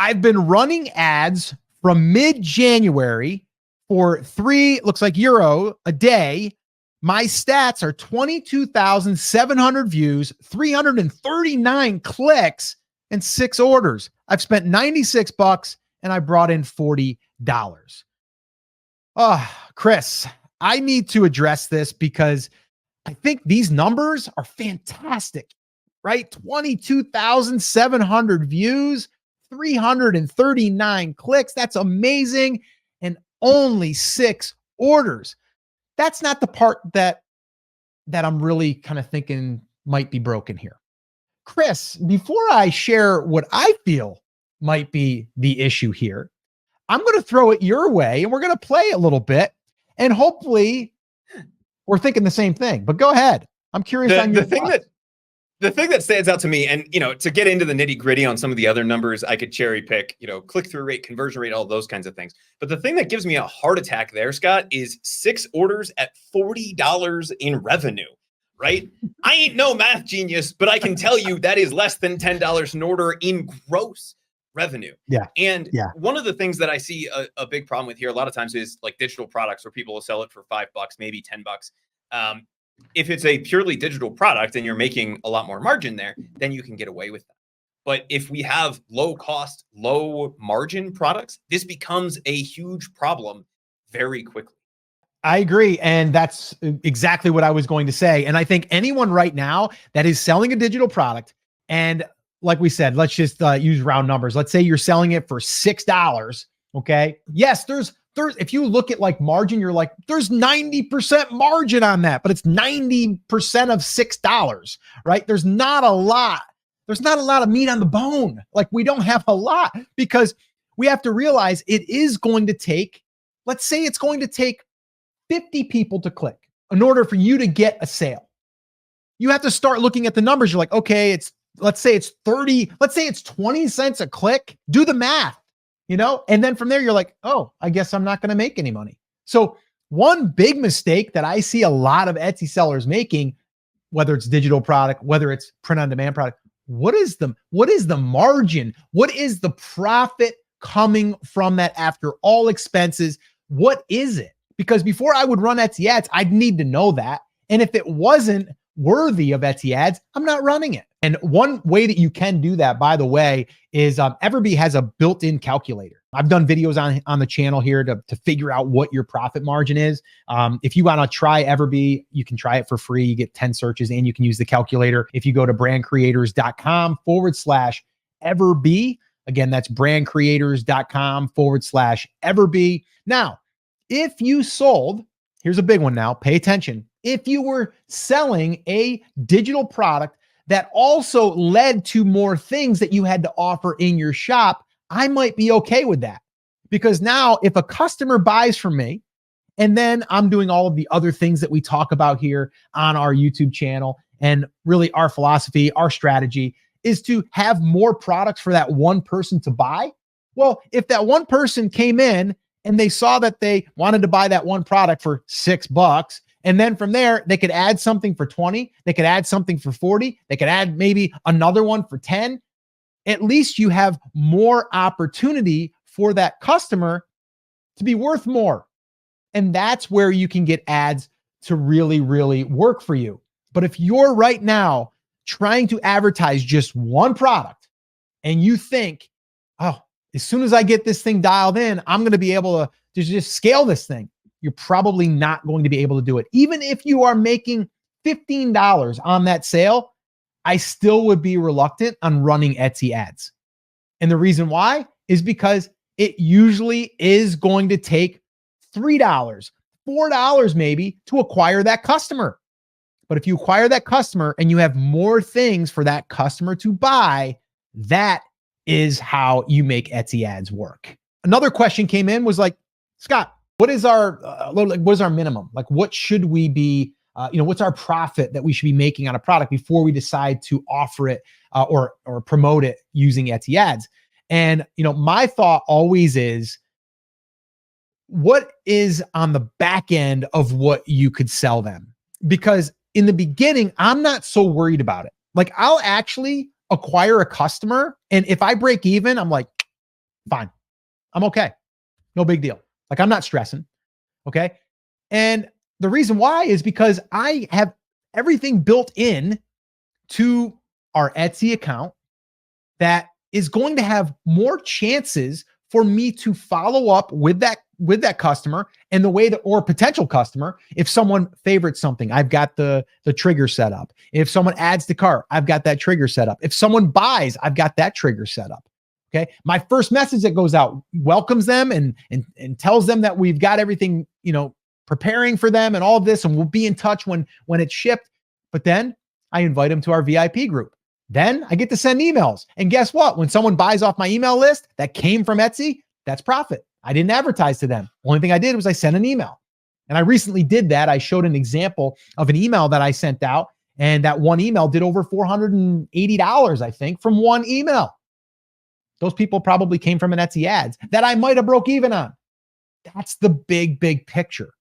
I've been running ads from mid-January for looks like euro a day. My stats are 22,700 views, 339 clicks, and 6 orders. I've spent $96 and I brought in $40. Oh, Chris, I need to address this because I think these numbers are fantastic, right? 22,700 views, 339 clicks. That's amazing. And only 6 orders. That's not the part that I'm really kind of thinking might be broken here. Chris, before I share what I feel might be the issue here, I'm going to throw it your way and we're going to play a little bit and hopefully we're thinking the same thing. But go ahead. I'm curious on your thoughts. The thing that stands out to me, and to get into the nitty gritty on some of the other numbers, I could cherry pick, click-through rate, conversion rate, all those kinds of things. But the thing that gives me a heart attack there, Scott, is 6 orders at $40 in revenue, right? I ain't no math genius, but I can tell you that is less than $10 an order in gross revenue. Yeah. And one of the things that I see a big problem with here a lot of times is like digital products where people will sell it for $5, maybe $10. If it's a purely digital product and you're making a lot more margin there, then you can get away with that. But if we have low cost, low margin products, this becomes a huge problem very quickly. I agree. And that's exactly what I was going to say. And I think anyone right now that is selling a digital product, and like we said, let's just use round numbers. Let's say you're selling it for $6. Okay. Yes, there's if you look at like margin, you're like, there's 90% margin on that, but it's 90% of $6, right? There's not a lot of meat on the bone. Like we don't have a lot because we have to realize it is going to take, let's say it's going to take 50 people to click in order for you to get a sale. You have to start looking at the numbers. You're like, okay, let's say it's 20 cents a click. Do the math. And then from there, you're like, oh, I guess I'm not going to make any money. So one big mistake that I see a lot of Etsy sellers making, whether it's digital product, whether it's print on demand product, what is the margin? What is the profit coming from that after all expenses? What is it? Because before I would run Etsy ads, I'd need to know that. And if it wasn't worthy of Etsy ads, I'm not running it. And one way that you can do that, by the way, is Everbee has a built-in calculator. I've done videos on the channel here to figure out what your profit margin is. If you want to try Everbee, you can try it for free. You get 10 searches and you can use the calculator. If you go to brandcreators.com/Everbee, again, that's brandcreators.com/Everbee. Now, if you sold, here's a big one now, pay attention. If you were selling a digital product that also led to more things that you had to offer in your shop, I might be okay with that. Because now if a customer buys from me, and then I'm doing all of the other things that we talk about here on our YouTube channel, and really our philosophy, our strategy is to have more products for that one person to buy. Well, if that one person came in and they saw that they wanted to buy that one product for $6, and then from there, they could add something for 20, they could add something for 40, they could add maybe another one for 10. At least you have more opportunity for that customer to be worth more. And that's where you can get ads to really, really work for you. But if you're right now trying to advertise just one product and you think, oh, as soon as I get this thing dialed in, I'm going to be able to just scale this thing, you're probably not going to be able to do it. Even if you are making $15 on that sale, I still would be reluctant on running Etsy ads. And the reason why is because it usually is going to take $3, $4 maybe to acquire that customer. But if you acquire that customer and you have more things for that customer to buy, that is how you make Etsy ads work. Another question came in was like, Scott, what is our minimum? Like, what should we be, what's our profit that we should be making on a product before we decide to offer it or promote it using Etsy ads? And, my thought always is, what is on the back end of what you could sell them? Because in the beginning, I'm not so worried about it. Like, I'll actually acquire a customer, and if I break even, I'm like, Fine. I'm okay. No big deal. Like I'm not stressing. Okay. And the reason why is because I have everything built in to our Etsy account that is going to have more chances for me to follow up with that customer and the way that, or potential customer, if someone favorites something, I've got the trigger set up. If someone adds to cart, I've got that trigger set up. If someone buys, I've got that trigger set up. Okay. My first message that goes out welcomes them and tells them that we've got everything, preparing for them and all of this, and we'll be in touch when it's shipped. But then I invite them to our VIP group. Then I get to send emails. And guess what? When someone buys off my email list that came from Etsy, that's profit. I didn't advertise to them. Only thing I did was I sent an email. And I recently did that. I showed an example of an email that I sent out, and that one email did over $480, I think, from one email. Those people probably came from an Etsy ads that I might have broke even on. That's the big picture.